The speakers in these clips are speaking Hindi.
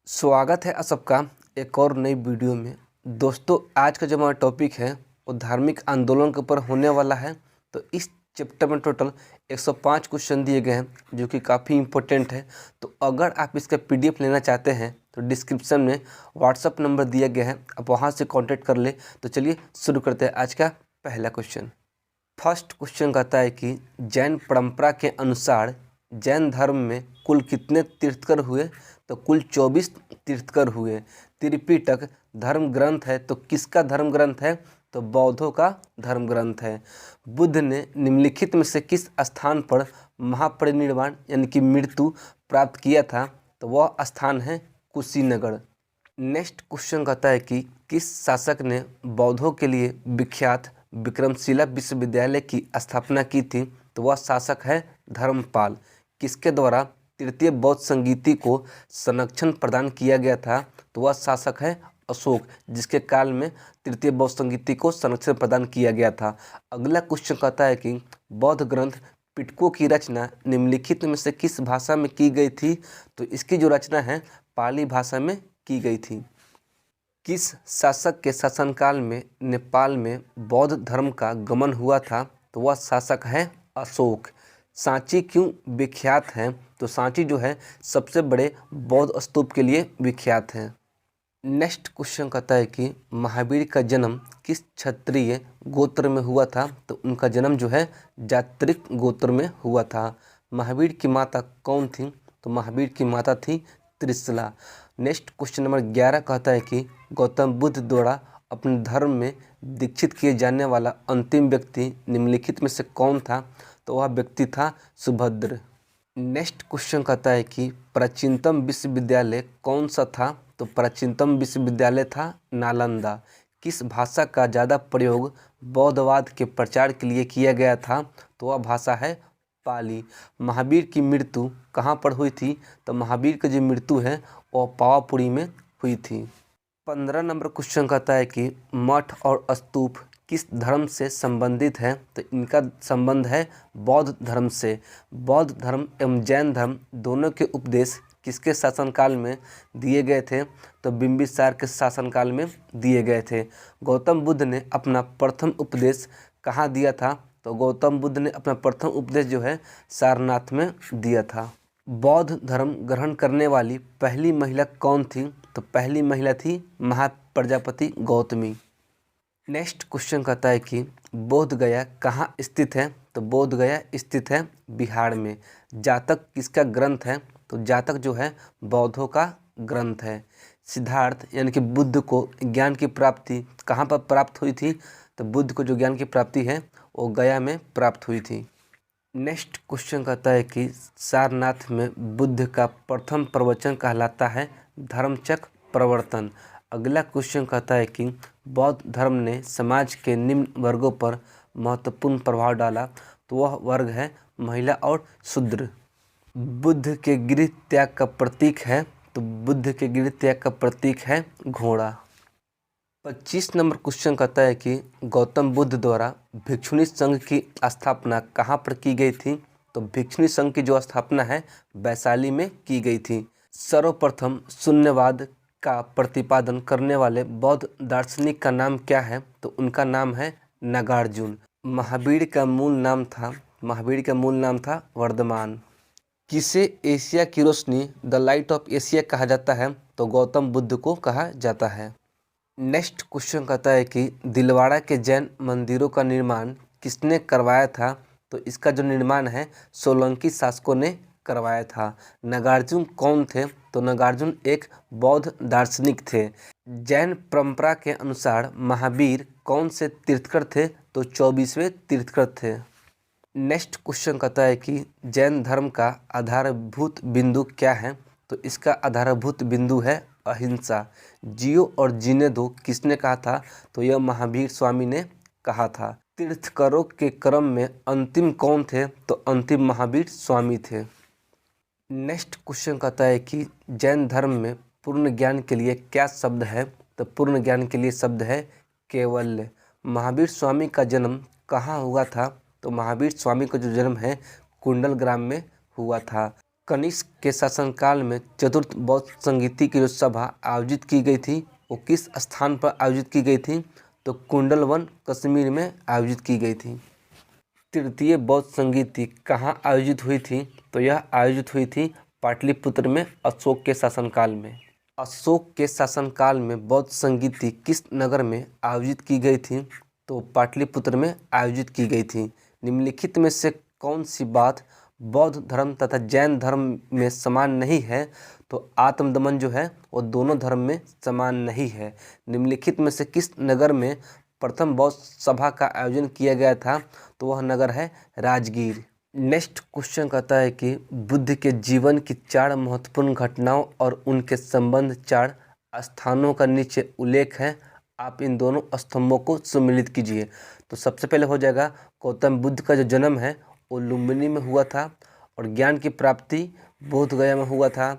स्वागत है आप सबका एक और नई वीडियो में। दोस्तों, आज का जो हमारा टॉपिक है वो धार्मिक आंदोलन के ऊपर होने वाला है। तो इस चैप्टर में टोटल 105 क्वेश्चन दिए गए हैं जो कि काफ़ी इम्पोर्टेंट है। तो अगर आप इसका PDF लेना चाहते हैं तो डिस्क्रिप्शन में व्हाट्सअप नंबर दिया गया है, आप वहाँ से कॉन्टेक्ट कर ले। तो चलिए शुरू करते हैं आज का पहला क्वेश्चन। फर्स्ट क्वेश्चन कहता है कि जैन परंपरा के अनुसार जैन धर्म में कुल कितने तीर्थकर हुए? तो कुल 24 तीर्थकर हुए। त्रिपिटक धर्म ग्रंथ है, तो किसका धर्म ग्रंथ है? तो बौद्धों का धर्म ग्रंथ है। बुद्ध ने निम्नलिखित में से किस स्थान पर महापरिनिर्वाण यानी कि मृत्यु प्राप्त किया था? तो वह स्थान है कुशीनगर। नेक्स्ट क्वेश्चन कहता है कि किस शासक ने बौद्धों के लिए विख्यात विक्रमशिला विश्वविद्यालय की स्थापना की थी? तो वह शासक है धर्मपाल। किसके द्वारा तृतीय बौद्ध संगीति को संरक्षण प्रदान किया गया था? तो वह शासक है अशोक, जिसके काल में तृतीय बौद्ध संगीति को संरक्षण प्रदान किया गया था। अगला क्वेश्चन कहता है कि बौद्ध ग्रंथ पिटकों की रचना निम्नलिखित में से किस भाषा में की गई थी? तो इसकी जो रचना है पाली भाषा में की गई थी। किस शासक के शासनकाल में नेपाल में बौद्ध धर्म का गमन हुआ था? तो वह शासक है अशोक। सांची क्यों विख्यात है? तो सांची जो है सबसे बड़े बौद्ध स्तूप के लिए विख्यात है। नेक्स्ट क्वेश्चन कहता है कि महावीर का जन्म किस क्षत्रिय गोत्र में हुआ था? तो उनका जन्म जो है जात्रिक गोत्र में हुआ था। महावीर की माता कौन थी? तो महावीर की माता थी त्रिशला। नेक्स्ट क्वेश्चन नंबर 11 कहता है कि गौतम बुद्ध द्वारा अपने धर्म में दीक्षित किए जाने वाला अंतिम व्यक्ति निम्नलिखित में से कौन था? तो वह व्यक्ति था सुभद्र। नेक्स्ट क्वेश्चन कहता है कि प्राचीनतम विश्वविद्यालय कौन सा था? तो प्राचीनतम विश्वविद्यालय था नालंदा। किस भाषा का ज़्यादा प्रयोग बौद्धवाद के प्रचार के लिए किया गया था? तो वह भाषा है पाली। महावीर की मृत्यु कहाँ पर हुई थी? तो महावीर की जो मृत्यु है वो पावापुरी में हुई थी। 15 नंबर क्वेश्चन कहता है कि मठ और स्तूप किस धर्म से संबंधित है? तो इनका संबंध है बौद्ध धर्म से। बौद्ध धर्म एवं जैन धर्म दोनों के उपदेश किसके शासनकाल में दिए गए थे? तो बिंबिसार के शासनकाल में दिए गए थे। गौतम बुद्ध ने अपना प्रथम उपदेश कहाँ दिया था? तो गौतम बुद्ध ने अपना प्रथम उपदेश जो है सारनाथ में दिया था। बौद्ध धर्म ग्रहण करने वाली पहली महिला कौन थी? तो पहली महिला थी महाप्रजापति गौतमी। नेक्स्ट क्वेश्चन कहता है कि बोध गया कहाँ स्थित है? तो बोध गया स्थित है बिहार में। जातक किसका ग्रंथ है? तो जातक जो है बौद्धों का ग्रंथ है। सिद्धार्थ यानी कि बुद्ध को ज्ञान की प्राप्ति कहाँ पर प्राप्त हुई थी? तो बुद्ध को जो ज्ञान की प्राप्ति है वो गया में प्राप्त हुई थी। नेक्स्ट क्वेश्चन कहता है कि सारनाथ में बुद्ध का प्रथम प्रवचन कहलाता है धर्मचक्र प्रवर्तन। अगला क्वेश्चन कहता है कि बौद्ध धर्म ने समाज के निम्न वर्गों पर महत्वपूर्ण प्रभाव डाला। तो वह वर्ग है महिला और शूद्र। बुद्ध के गृह त्याग का प्रतीक है? तो बुद्ध के गृह त्याग का प्रतीक है घोड़ा। 25 नंबर क्वेश्चन कहता है कि गौतम बुद्ध द्वारा भिक्षुणी संघ की स्थापना कहाँ पर की गई थी? तो भिक्षुणी संघ की जो स्थापना है वैशाली में की गई थी। सर्वप्रथम शून्यवाद का प्रतिपादन करने वाले बौद्ध दार्शनिक का नाम क्या है? तो उनका नाम है नागार्जुन। महावीर का मूल नाम था वर्धमान। किसे एशिया की रोशनी द लाइट ऑफ एशिया कहा जाता है? तो गौतम बुद्ध को कहा जाता है। नेक्स्ट क्वेश्चन कहता है कि दिलवाड़ा के जैन मंदिरों का निर्माण किसने करवाया था? तो इसका जो निर्माण है सोलंकी शासकों ने करवाया था। नागार्जुन कौन थे? तो नागार्जुन एक बौद्ध दार्शनिक थे। जैन परंपरा के अनुसार महावीर कौन से तीर्थकर थे? तो 24वें तीर्थकर थे। नेक्स्ट क्वेश्चन कहता है कि जैन धर्म का आधारभूत बिंदु क्या है? तो इसका आधारभूत बिंदु है अहिंसा। जियो और जीने दो किसने कहा था? तो यह महावीर स्वामी ने कहा था। तीर्थकरों के क्रम में अंतिम कौन थे? तो अंतिम महावीर स्वामी थे। नेक्स्ट क्वेश्चन कहता है कि जैन धर्म में पूर्ण ज्ञान के लिए क्या शब्द है? तो पूर्ण ज्ञान के लिए शब्द है कैवल्य। महावीर स्वामी का जन्म कहाँ हुआ था? तो महावीर स्वामी का जो जन्म है कुंडल ग्राम में हुआ था। कनिष्क के शासनकाल में चतुर्थ बौद्ध संगीति की जो सभा आयोजित की गई थी वो किस स्थान पर आयोजित की गई थी? तो कुंडलवन कश्मीर में आयोजित की गई थी। तृतीय बौद्ध संगीति कहाँ आयोजित हुई थी? तो यह आयोजित हुई थी पाटलिपुत्र में अशोक के शासनकाल में। अशोक के शासनकाल में बौद्ध संगीति किस नगर में आयोजित की गई थी? तो पाटलिपुत्र में आयोजित की गई थी। निम्नलिखित में से कौन सी बात बौद्ध धर्म तथा जैन धर्म में समान नहीं है? तो आत्मदमन जो है वो दोनों धर्म में समान नहीं है। निम्नलिखित में से किस नगर में प्रथम बौद्ध सभा का आयोजन किया गया था? तो वह नगर है राजगीर। नेक्स्ट क्वेश्चन कहता है कि बुद्ध के जीवन की 4 महत्वपूर्ण घटनाओं और उनके संबंध 4 स्थानों का नीचे उल्लेख है। आप इन दोनों स्तंभों को सम्मिलित कीजिए। तो सबसे पहले हो जाएगा गौतम बुद्ध का जो जन्म है वो लुम्बिनी में हुआ था और ज्ञान की प्राप्ति बोध गया में हुआ था।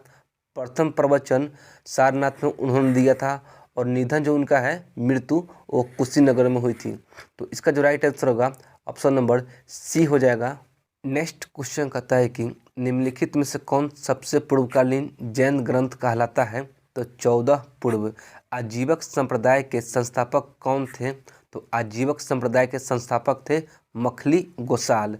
प्रथम प्रवचन सारनाथ में उन्होंने दिया था और निधन जो उनका है मृत्यु वो कुशीनगर में हुई थी। तो इसका जो राइट आंसर होगा ऑप्शन नंबर सी हो जाएगा। नेक्स्ट क्वेश्चन कहता है कि निम्नलिखित में से कौन सबसे पूर्वकालीन जैन ग्रंथ कहलाता है? तो 14 पूर्व। आजीवक संप्रदाय के संस्थापक कौन थे? तो आजीवक संप्रदाय के संस्थापक थे मखली गोसाल।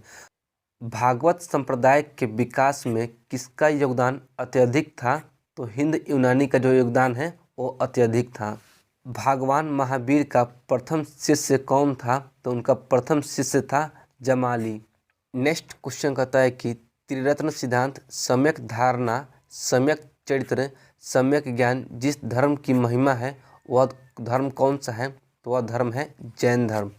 भागवत संप्रदाय के विकास में किसका योगदान अत्यधिक था? तो हिंद यूनानी का जो योगदान है वो अत्यधिक था। भगवान महावीर का प्रथम शिष्य कौन था? तो उनका प्रथम शिष्य था जमाली। नेक्स्ट क्वेश्चन कहता है कि त्रिरत्न सिद्धांत, सम्यक धारणा, सम्यक चरित्र, सम्यक ज्ञान जिस धर्म की महिमा है वह धर्म कौन सा है? तो वह धर्म है जैन धर्म।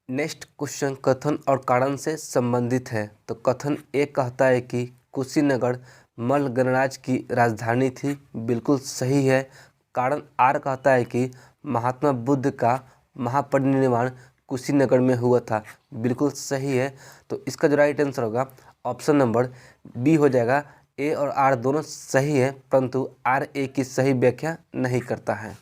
नेक्स्ट क्वेश्चन कथन और कारण से संबंधित है। तो कथन ए कहता है कि कुशीनगर मल्ल गणराज की राजधानी थी, बिल्कुल सही है। कारण आर कहता है कि महात्मा बुद्ध का महापरिनिर्वाण कुशीनगर में हुआ था, बिल्कुल सही है। तो इसका जो राइट आंसर होगा ऑप्शन नंबर बी हो जाएगा। ए और आर दोनों सही है परंतु आर ए की सही व्याख्या नहीं करता है।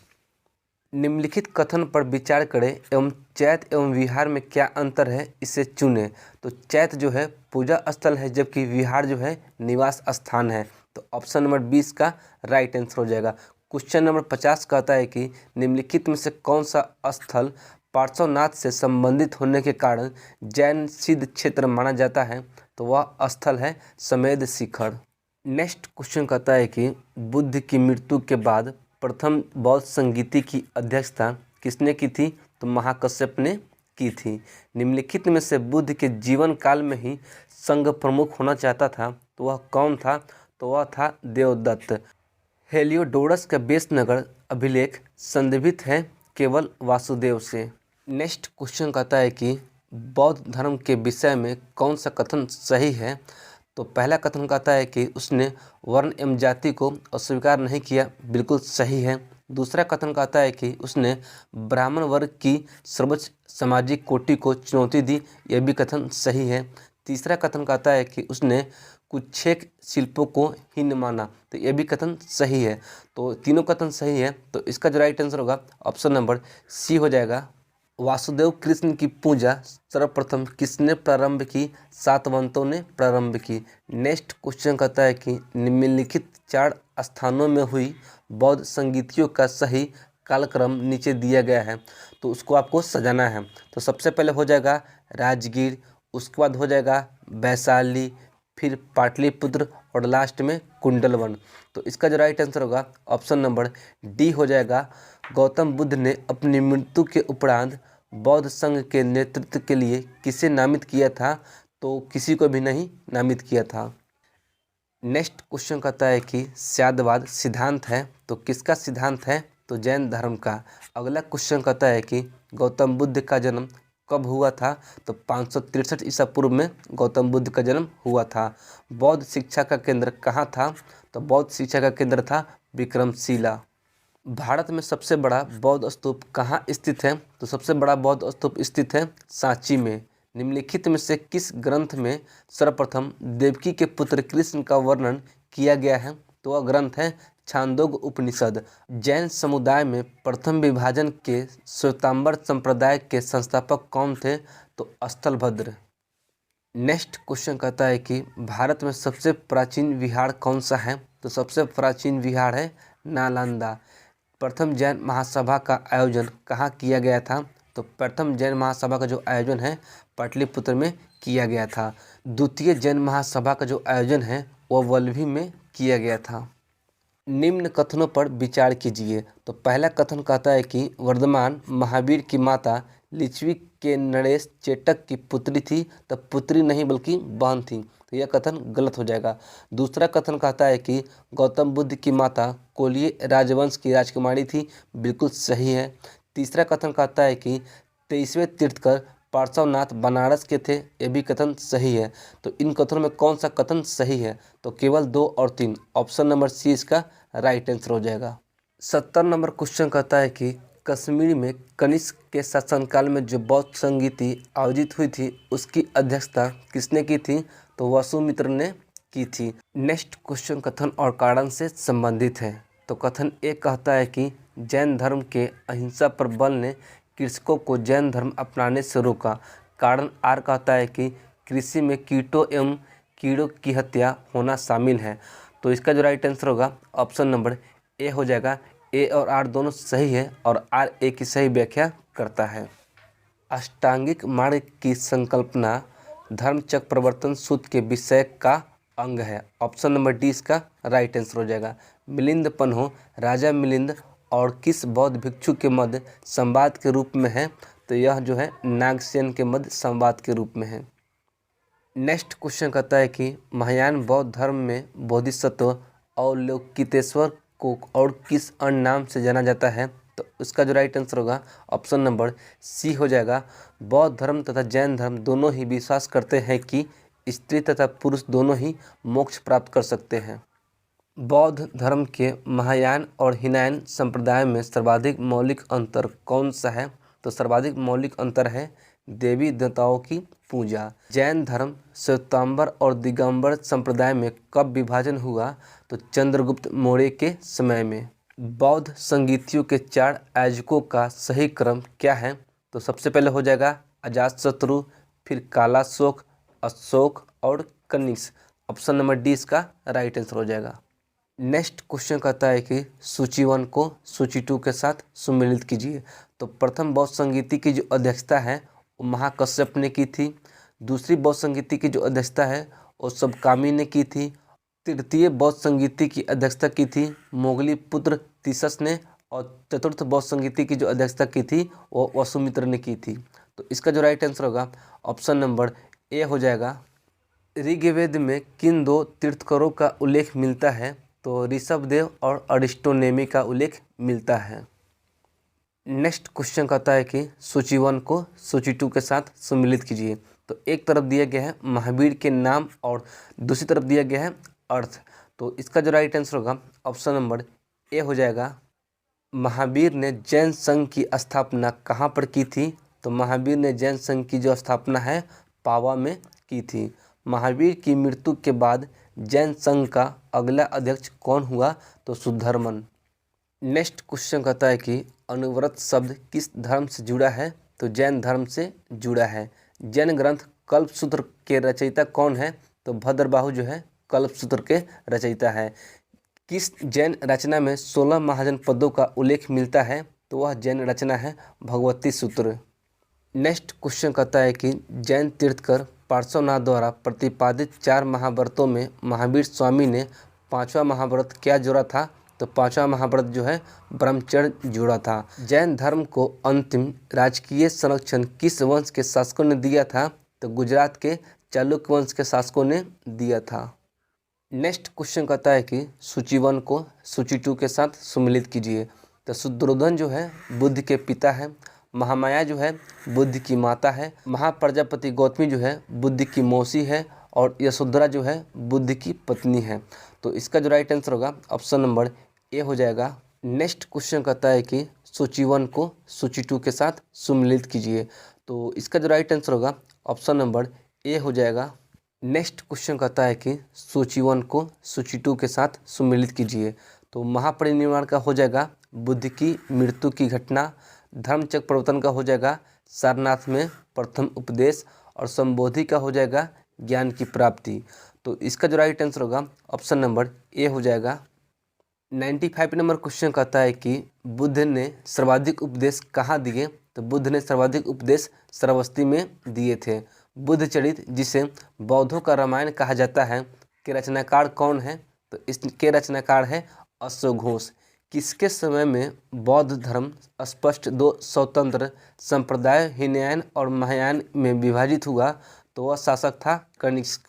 निम्नलिखित कथन पर विचार करें एवं चैत एवं विहार में क्या अंतर है इसे चुनें। तो चैत जो है पूजा स्थल है जबकि विहार जो है निवास स्थान है। तो ऑप्शन नंबर 20 का राइट आंसर हो जाएगा। क्वेश्चन नंबर 50 कहता है कि निम्नलिखित में से कौन सा स्थल पार्श्वनाथ से संबंधित होने के कारण जैन सिद्ध क्षेत्र माना जाता है? तो वह स्थल है समेध शिखर। नेक्स्ट क्वेश्चन कहता है कि बुद्ध की मृत्यु के बाद प्रथम बौद्ध संगीति की अध्यक्षता किसने की थी? तो महाकश्यप ने की थी। निम्नलिखित में से बुद्ध के जीवन काल में ही संघ प्रमुख होना चाहता था, तो वह कौन था? तो वह था देवदत्त। हेलियोडोरस का बेसनगर अभिलेख संदर्भित है केवल वासुदेव से। नेक्स्ट क्वेश्चन कहता है कि बौद्ध धर्म के विषय में कौन सा कथन सही है? तो पहला कथन कहता है कि उसने वर्ण एवं जाति को अस्वीकार नहीं किया, बिल्कुल सही है। दूसरा कथन कहता है कि उसने ब्राह्मण वर्ग की सर्वोच्च सामाजिक कोटि को चुनौती दी, यह भी कथन सही है। तीसरा कथन कहता है कि उसने कुछेक शिल्पों को हीन माना, तो यह भी कथन सही है। तो तीनों कथन सही है। तो इसका जो राइट आंसर होगा ऑप्शन नंबर सी हो जाएगा। वासुदेव कृष्ण की पूजा सर्वप्रथम किसने प्रारंभ की? सातवंतों ने प्रारंभ की। नेक्स्ट क्वेश्चन कहता है कि निम्नलिखित 4 स्थानों में हुई बौद्ध संगीतियों का सही कालक्रम नीचे दिया गया है, तो उसको आपको सजाना है। तो सबसे पहले हो जाएगा राजगीर, उसके बाद हो जाएगा वैशाली, फिर पाटलिपुत्र और लास्ट में कुंडलवन। तो इसका जो राइट आंसर होगा ऑप्शन नंबर डी हो जाएगा। गौतम बुद्ध ने अपनी मृत्यु के उपरांत बौद्ध संघ के नेतृत्व के लिए किसे नामित किया था? तो किसी को भी नहीं नामित किया था। नेक्स्ट क्वेश्चन कहता है कि स्यादवाद सिद्धांत है, तो किसका सिद्धांत है? तो जैन धर्म का। अगला क्वेश्चन कहता है कि गौतम बुद्ध का जन्म कब हुआ था? तो 563 ईसा पूर्व में गौतम बुद्ध का जन्म हुआ था। बौद्ध शिक्षा का केंद्र कहाँ था? तो बौद्ध शिक्षा का केंद्र था विक्रमशिला। भारत में सबसे बड़ा बौद्ध स्तूप कहाँ स्थित है? तो सबसे बड़ा बौद्ध स्तूप स्थित है सांची में। निम्नलिखित में से किस ग्रंथ में सर्वप्रथम देवकी के पुत्र कृष्ण का वर्णन किया गया है? तो वह ग्रंथ है छांदोग उपनिषद। जैन समुदाय में प्रथम विभाजन के श्वेतांबर संप्रदाय के संस्थापक कौन थे? तो स्थलभद्र। नेक्स्ट क्वेश्चन कहता है कि भारत में सबसे प्राचीन विहार कौन सा है? तो सबसे प्राचीन विहार है नालंदा। प्रथम जैन महासभा का आयोजन कहाँ किया गया था? तो प्रथम जैन महासभा का जो आयोजन है पाटलिपुत्र में किया गया था। द्वितीय जैन महासभा का जो आयोजन है वह वल्लभी में किया गया था। निम्न कथनों पर विचार कीजिए। तो पहला कथन कहता है कि वर्धमान महावीर की माता लिच्छवी के नरेश चेटक की पुत्री थी, तब पुत्री नहीं बल्कि बहन थी, तो यह कथन गलत हो जाएगा। दूसरा कथन कहता है कि गौतम बुद्ध की माता कोलिय राजवंश की राजकुमारी थी, बिल्कुल सही है। तीसरा कथन कहता है कि 23वें तीर्थकर पार्श्वनाथ बनारस के थे, ये भी कथन सही है। तो इन कथनों में कौन सा कथन सही है? तो केवल 2 और 3, ऑप्शन नंबर सी इसका राइट आंसर हो जाएगा। 70 नंबर क्वेश्चन कहता है कि कश्मीर में कनिष्क के शासनकाल में जो बौद्ध संगीति आयोजित हुई थी उसकी अध्यक्षता किसने की थी? तो वसुमित्र ने की थी। नेक्स्ट क्वेश्चन कथन और कारण से संबंधित है। तो कथन ए कहता है कि जैन धर्म के अहिंसा पर बल ने कृषकों को जैन धर्म अपनाने से रोका। कारण आर कहता है कि कृषि में कीटों एवं कीड़ों की हत्या होना शामिल है। तो इसका जो राइट आंसर होगा ऑप्शन नंबर ए हो जाएगा। ए और आर दोनों सही है और आर ए की सही व्याख्या करता है। अष्टांगिक मार्ग की संकल्पना धर्मचक्र प्रवर्तन सूत्र के विषय का अंग है। ऑप्शन नंबर डी इसका राइट आंसर हो जाएगा। मिलिंद पन्हो राजा मिलिंद और किस बौद्ध भिक्षु के मध्य संवाद के रूप में है? तो यह जो है नागसेन के मध्य संवाद के रूप में है। नेक्स्ट क्वेश्चन कहता है कि महायान बौद्ध धर्म में बोधिसत्व अवलोकितेश्वर को और किस अन्य नाम से जाना जाता है? तो इसका जो राइट आंसर होगा ऑप्शन नंबर सी हो जाएगा। बौद्ध धर्म तथा जैन धर्म दोनों ही विश्वास करते हैं कि स्त्री तथा पुरुष दोनों ही मोक्ष प्राप्त कर सकते हैं। बौद्ध धर्म के महायान और हीनयान संप्रदाय में सर्वाधिक मौलिक अंतर कौन सा है? तो सर्वाधिक मौलिक अंतर है देवी देवताओं की पूजा। जैन धर्म श्वेतांबर और दिगंबर संप्रदाय में कब विभाजन हुआ? तो चंद्रगुप्त मौर्य के समय में। बौद्ध संगीतियों के 4 आयोजकों का सही क्रम क्या है? तो सबसे पहले हो जाएगा अजातशत्रु, फिर कालाशोक, अशोक और कनिष्क। ऑप्शन नंबर डी इसका राइट आंसर हो जाएगा। नेक्स्ट क्वेश्चन कहता है कि सूची 1 को सूची 2 के साथ सम्मिलित कीजिए। तो प्रथम बौद्ध संगीति की जो अध्यक्षता है वो महाकश्यप ने की थी। दूसरी बौद्ध संगीति की जो अध्यक्षता है वो सबकामी ने की थी। तृतीय बौद्ध संगीति की अध्यक्षता की थी मोगली पुत्र तीसस ने। और चतुर्थ बौद्ध संगीति की जो अध्यक्षता की थी वो वसुमित्र ने की थी। तो इसका जो राइट आंसर होगा ऑप्शन नंबर ए हो जाएगा। ऋग्वेद में किन 2 तीर्थंकरों का उल्लेख मिलता है? तो ऋषभदेव और अरिस्टोनेमी का उल्लेख मिलता है। नेक्स्ट क्वेश्चन कहता है कि सूची 1 को सूची 2 के साथ सम्मिलित कीजिए। तो एक तरफ दिया गया है महावीर के नाम और दूसरी तरफ दिया गया है अर्थ। तो इसका जो राइट आंसर होगा ऑप्शन नंबर ए हो जाएगा। महावीर ने जैन संघ की स्थापना कहाँ पर की थी? तो महावीर ने जैन संघ की जो स्थापना है पावा में की थी। महावीर की मृत्यु के बाद जैन संघ का अगला अध्यक्ष कौन हुआ? तो शुद्धर्मन। नेक्स्ट क्वेश्चन कहता है कि अनुव्रत शब्द किस धर्म से जुड़ा है? तो जैन धर्म से जुड़ा है। जैन ग्रंथ कल्पसूत्र के रचयिता कौन है? तो भद्रबाहु जो है कल्पसूत्र के रचयिता है। किस जैन रचना में 16 महाजन पदों का उल्लेख मिलता है? तो वह जैन रचना है भगवती सूत्र। नेक्स्ट क्वेश्चन कहता है कि जैन तीर्थकर पार्श्वनाथ द्वारा प्रतिपादित 4 महाव्रतों में महावीर स्वामी ने 5वां महाव्रत क्या जोड़ा था? तो 5वां महाव्रत जो है ब्रह्मचर्य जोड़ा था। जैन धर्म को अंतिम राजकीय संरक्षण किस वंश के शासकों ने दिया था? तो गुजरात के चालुक्य वंश के शासकों ने दिया था। नेक्स्ट क्वेश्चन कहता है कि सूची 1 को सूची 2 के साथ सम्मिलित कीजिए। तो शुद्धोधन जो है बुद्ध के पिता है। महामाया जो है बुद्ध की माता है। महाप्रजापति गौतमी जो है बुद्ध की मौसी है। और यशोधरा जो है बुद्ध की पत्नी है। तो इसका जो राइट आंसर होगा ऑप्शन नंबर ए हो जाएगा। नेक्स्ट क्वेश्चन कहता है कि सूची 1 को सूची 2 के साथ सम्मिलित कीजिए। तो इसका जो राइट आंसर होगा ऑप्शन नंबर ए हो जाएगा। नेक्स्ट क्वेश्चन कहता है कि सूची 1 को सूची 2 के साथ सम्मिलित कीजिए। तो महापरिनिर्वाण का हो जाएगा बुद्ध की मृत्यु की घटना। धर्मचक्र प्रवर्तन का हो जाएगा सारनाथ में प्रथम उपदेश। और संबोधि का हो जाएगा ज्ञान की प्राप्ति। तो इसका जो राइट आंसर होगा ऑप्शन नंबर ए हो जाएगा। 95 नंबर क्वेश्चन कहता है कि बुद्ध ने सर्वाधिक उपदेश कहाँ दिए? तो बुद्ध ने सर्वाधिक उपदेश श्रावस्ती में दिए थे। बुद्ध चरित, जिसे बौद्धों का रामायण कहा जाता है, के रचनाकार कौन है? तो इसके रचनाकार है अशोक घोष। किसके समय में बौद्ध धर्म स्पष्ट दो स्वतंत्र संप्रदाय हीनयान और महायान में विभाजित हुआ? तो वह शासक था कनिष्क।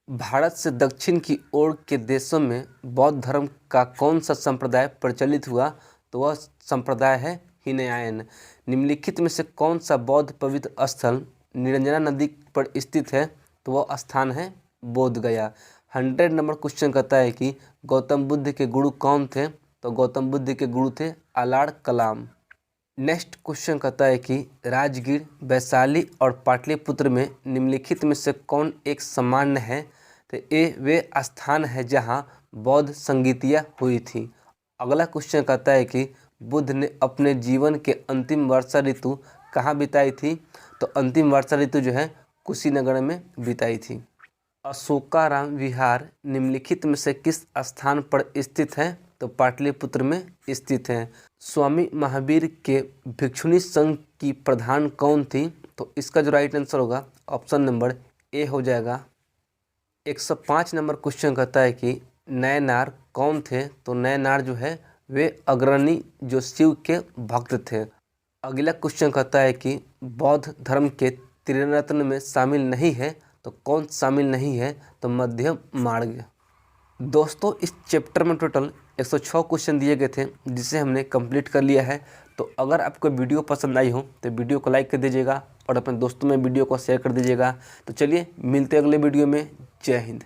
भारत से दक्षिण की ओर के देशों में बौद्ध धर्म का कौन सा संप्रदाय प्रचलित हुआ? तो वह संप्रदाय है हीनयान। निम्नलिखित में से कौन सा बौद्ध पवित्र स्थल निरंजना नदी पर स्थित है? तो वह स्थान है बोध गया। 100 नंबर क्वेश्चन कहता है कि गौतम बुद्ध के गुरु कौन थे? तो गौतम बुद्ध के गुरु थे आलाड़ कलाम। नेक्स्ट क्वेश्चन कहता है कि राजगीर, वैशाली और पाटलिपुत्र में निम्नलिखित में से कौन एक सामान्य है? तो ये वे स्थान है जहाँ बौद्ध संगीतियाँ हुई थी। अगला क्वेश्चन कहता है कि बुद्ध ने अपने जीवन के अंतिम वर्षा ऋतु कहाँ बिताई थी? तो अंतिम वर्षा ऋतु जो है कुशीनगर में बिताई थी। अशोकाराम विहार निम्नलिखित में से किस स्थान पर स्थित है? तो पाटलिपुत्र में स्थित है। स्वामी महावीर के भिक्षुणी संघ की प्रधान कौन थी? तो इसका जो राइट आंसर होगा ऑप्शन नंबर ए हो जाएगा। 105 नंबर क्वेश्चन कहता है कि नैनार कौन थे? तो नैनार जो है वे अग्रणी जो शिव के भक्त थे। अगला क्वेश्चन कहता है कि बौद्ध धर्म के त्रिरत्न में शामिल नहीं है, तो कौन शामिल नहीं है? तो मध्यम मार्ग। दोस्तों, इस चैप्टर में टोटल 106 क्वेश्चन दिए गए थे, जिसे हमने कंप्लीट कर लिया है। तो अगर आपको वीडियो पसंद आई हो तो वीडियो को लाइक कर दीजिएगा और अपने दोस्तों में वीडियो को शेयर कर दीजिएगा। तो चलिए मिलते हैं अगले वीडियो में। जय हिंद।